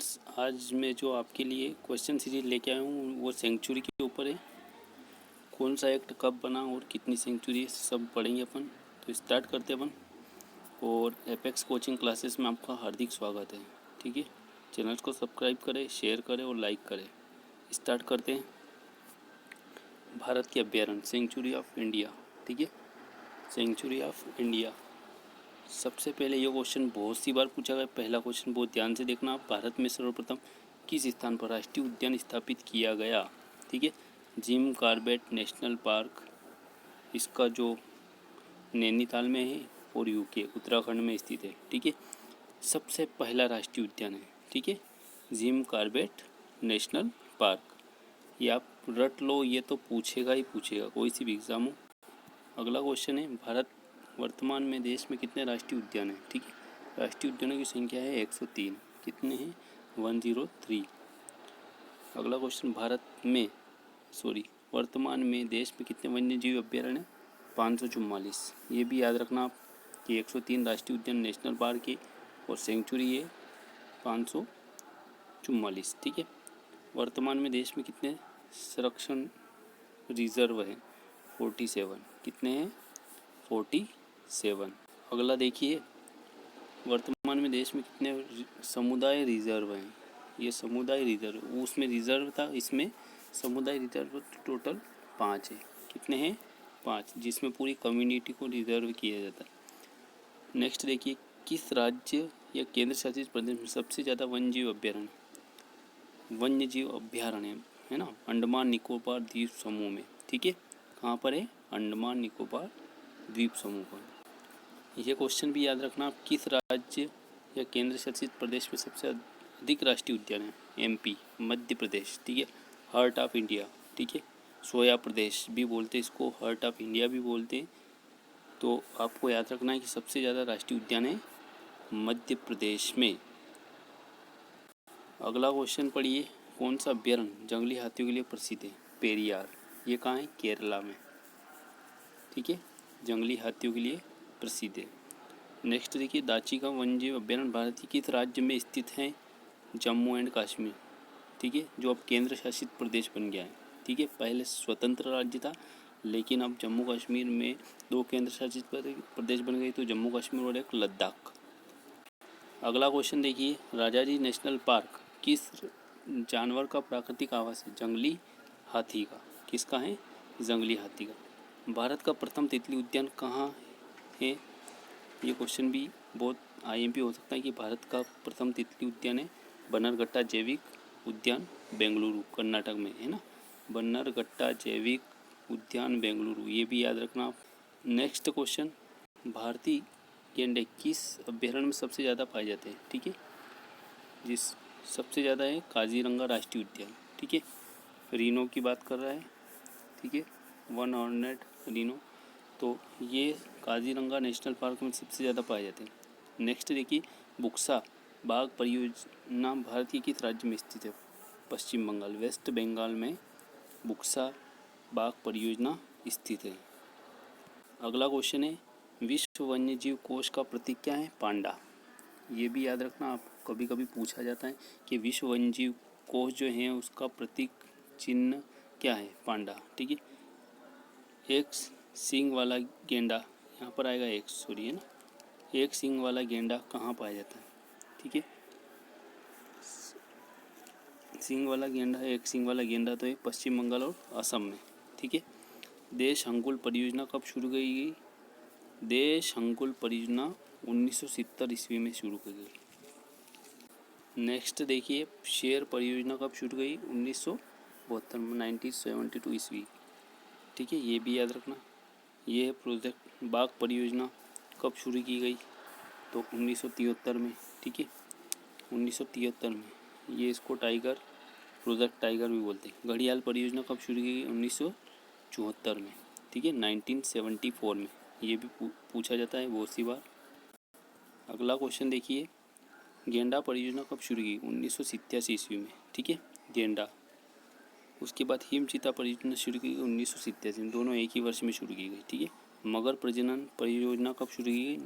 Students, आज मैं जो आपके लिए क्वेश्चन सीरीज लेके आया हूँ वो सेंचुरी के ऊपर है। कौन सा एक्ट कब बना और कितनी सेंचुरी सब पढ़ेंगे अपन। तो स्टार्ट करते हैं अपन। और एपेक्स कोचिंग क्लासेस में आपका हार्दिक स्वागत है। ठीक है, चैनल को सब्सक्राइब करें, शेयर करें और लाइक करें। स्टार्ट करते हैं। भारत के अभ्यारण्य, सेंचुरी ऑफ इंडिया। ठीक है, सेंचुरी ऑफ इंडिया। सबसे पहले ये क्वेश्चन बहुत सी बार पूछा गया। पहला क्वेश्चन बहुत ध्यान से देखना आप। भारत में सर्वप्रथम किस स्थान पर राष्ट्रीय उद्यान स्थापित किया गया। ठीक है, जिम कॉर्बेट नेशनल पार्क। इसका जो नैनीताल में है और यूके उत्तराखंड में स्थित है। ठीक है, सबसे पहला राष्ट्रीय उद्यान है। ठीक है, जिम कॉर्बेट नेशनल पार्क। ये आप रट लो, ये तो पूछेगा ही पूछेगा कोई सी भी एग्जाम हो। अगला क्वेश्चन है, भारत वर्तमान में देश में कितने राष्ट्रीय उद्यान हैं। ठीक है, राष्ट्रीय उद्यानों की संख्या है 103। कितने हैं? 103। अगला क्वेश्चन, वर्तमान में देश में कितने वन्य जीव अभ्यारण्य हैं? 544। ये भी याद रखना आप कि 103 राष्ट्रीय उद्यान नेशनल पार्क है और सेंचुरी है 544। ठीक है, वर्तमान में देश में कितने संरक्षण रिजर्व हैं? 47। कितने हैं? 47। अगला देखिए, वर्तमान में देश में कितने समुदाय रिजर्व हैं? ये समुदाय रिजर्व, उसमें रिजर्व था, इसमें समुदाय रिजर्व टोटल 5 है। कितने हैं? 5, जिसमें पूरी कम्युनिटी को रिजर्व किया जाता है। नेक्स्ट देखिए, किस राज्य या केंद्र शासित प्रदेश में सबसे ज़्यादा वन्यजीव अभ्यारण्य है ना? अंडमान निकोबार द्वीप समूह में। ठीक है, कहाँ पर है? अंडमान निकोबार द्वीप समूह पर। यह क्वेश्चन भी याद रखना आप, किस राज्य या केंद्र शासित प्रदेश में सबसे अधिक राष्ट्रीय उद्यान है? एमपी, मध्य प्रदेश। ठीक है, हार्ट ऑफ इंडिया। ठीक है, सोया प्रदेश भी बोलते हैं इसको, हार्ट ऑफ इंडिया भी बोलते हैं। तो आपको याद रखना है कि सबसे ज़्यादा राष्ट्रीय उद्यान है मध्य प्रदेश में। अगला क्वेश्चन पढ़िए, कौन सा अभ्यारण्य जंगली हाथियों के लिए प्रसिद्ध है? पेरियार। ये कहाँ है? केरला में। ठीक है, जंगली हाथियों के लिए प्रसिद्ध है। नेक्स्ट देखिए, दाची का वन्यजीव अभ्यारण्य भारत के किस राज्य में स्थित है? जम्मू एंड कश्मीर। ठीक है, जो अब केंद्र शासित प्रदेश बन गया है। ठीक है, पहले स्वतंत्र राज्य था, लेकिन अब जम्मू कश्मीर में 2 केंद्र शासित प्रदेश बन गए, तो जम्मू कश्मीर और एक लद्दाख। अगला क्वेश्चन देखिए, राजाजी नेशनल पार्क किस जानवर का प्राकृतिक आवास है? जंगली हाथी का। किसका है? जंगली हाथी का। भारत का प्रथम तितली उद्यान कहाँ है? ये क्वेश्चन भी बहुत आईएमपी हो सकता है कि भारत का प्रथम तितली उद्यान है बन्नरघट्टा जैविक उद्यान, बेंगलुरु, कर्नाटक में है ना। बन्नरघट्टा जैविक उद्यान, बेंगलुरु, ये भी याद रखना आप। नेक्स्ट क्वेश्चन, भारतीय गेंडे किस अभ्यारण्य में सबसे ज़्यादा पाए जाते हैं? ठीक है, जिस सबसे ज़्यादा है काजीरंगा राष्ट्रीय उद्यान। ठीक है, रीनो की बात कर रहा है। ठीक है, 100 रीनो, तो ये काजीरंगा नेशनल पार्क में सबसे ज़्यादा पाए जाते हैं। नेक्स्ट देखिए, बुक्सा बाघ परियोजना भारत के किस राज्य में स्थित है? पश्चिम बंगाल, वेस्ट बंगाल में बुक्सा बाघ परियोजना स्थित है। अगला क्वेश्चन है, विश्व वन्यजीव कोष का प्रतीक क्या है? पांडा। ये भी याद रखना आप, कभी कभी पूछा जाता है कि विश्व वन्यजीव कोष जो है उसका प्रतीक चिन्ह क्या है? पांडा। ठीक है, एक सींग वाला गेंडा, यहाँ पर आएगा है ना। एक सींग वाला गेंडा कहाँ पाया जाता है? ठीक है, सींग वाला गेंडा, एक सींग वाला गेंडा तो है पश्चिम बंगाल और असम में। ठीक है, देश अंकुल परियोजना कब शुरू की गई? देश अंकुल परियोजना 1970 ईस्वी में शुरू की गई। नेक्स्ट देखिए, शेर परियोजना कब शुरू हुई? 1972 ईस्वी। ठीक है, ये भी याद रखना। ये प्रोजेक्ट बाघ परियोजना कब शुरू की गई? तो 1973 में। ठीक है, 1973 में। ये इसको टाइगर, प्रोजेक्ट टाइगर भी बोलते हैं। घड़ियाल परियोजना कब शुरू की गई? 1974 में। ठीक है, 1974 में। ये भी पूछा जाता है बहुत सी बार। अगला क्वेश्चन देखिए, गेंडा परियोजना कब शुरू की? 1987 ईस्वी में। ठीक है, गेंडा। उसके बाद हिम चीता परियोजना शुरू की गई 1987 में, दोनों एक ही वर्ष में शुरू की गई। ठीक है, मगर प्रजनन परियोजना कब शुरू की गई?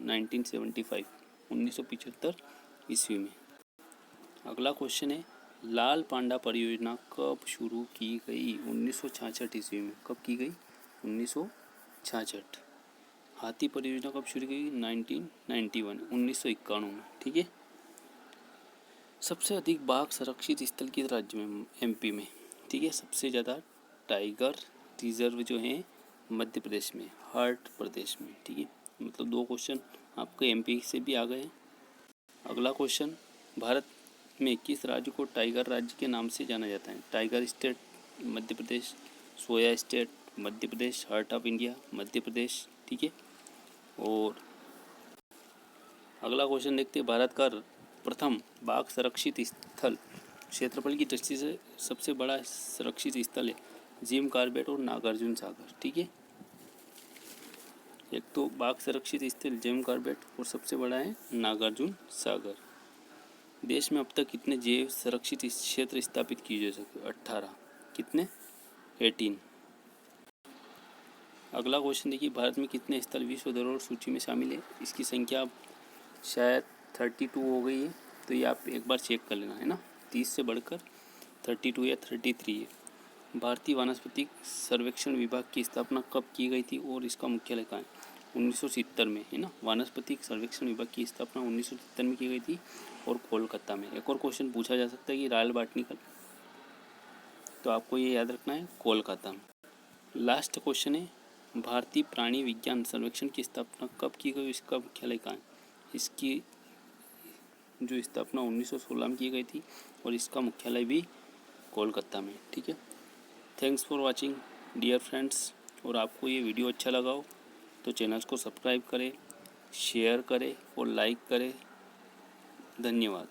1975 ईस्वी में। अगला क्वेश्चन है, लाल पांडा परियोजना कब शुरू की गई? 1966 ईस्वी में। कब की गई? 1966। हाथी परियोजना कब शुरू की गई? 1991, 1991 में। ठीक है। सबसे अधिक बाघ संरक्षित स्थल किस राज्य में? एमपी में। ठीक है। सबसे ज़्यादा टाइगर रिजर्व जो है मध्य प्रदेश में, हर्ट प्रदेश में। ठीक है। मतलब 2 क्वेश्चन आपके एमपी से भी आ गए हैं। अगला क्वेश्चन, भारत में किस राज्य को टाइगर राज्य के नाम से जाना जाता है? Tiger state Madhya Pradesh, soya state Madhya Pradesh, heart of India Madhya Pradesh. ठीक है। और अगला क्वेश्चन देखते हैं, भारत का प्रथम बाघ संरक्षित स्थल क्षेत्रफल की दृष्टि से सबसे बड़ा संरक्षित स्थल है जिम कॉर्बेट और नागार्जुन सागर। ठीक है। एक तो बाघ संरक्षित स्थल जिम कॉर्बेट और सबसे बड़ा है नागार्जुन सागर। देश में अब तक कितने जैव संरक्षित क्षेत्र स्थापित किए जा सके? 18। कितने? 18। अगला क्वेश्चन देखिए, भारत में कितने स्थल विश्व धरोहर सूची में शामिल है? इसकी संख्या शायद 32 हो गई है, तो ये आप एक बार चेक कर लेना, है ना। 30 से बढ़कर 32 या 33 है। भारतीय वानस्पतिक सर्वेक्षण विभाग की स्थापना कब की गई थी और इसका मुख्यालय कहाँ है? 1970 में, है ना। वानस्पतिक सर्वेक्षण विभाग की स्थापना 1970 में की गई थी और कोलकाता में। एक और क्वेश्चन पूछा जा सकता है कि रॉयल बॉटनिकल, तो आपको ये याद रखना है कोलकाता में। लास्ट क्वेश्चन है, भारतीय प्राणी विज्ञान सर्वेक्षण की स्थापना कब की गई? इसका मुख्यालय कहाँ है? इसकी जो स्थापना 1916 में की गई थी और इसका मुख्यालय भी कोलकाता में। ठीक है। Thanks for watching dear friends. और आपको ये वीडियो अच्छा लगा हो तो चैनल को सब्सक्राइब करें, शेयर करें और लाइक करें। धन्यवाद।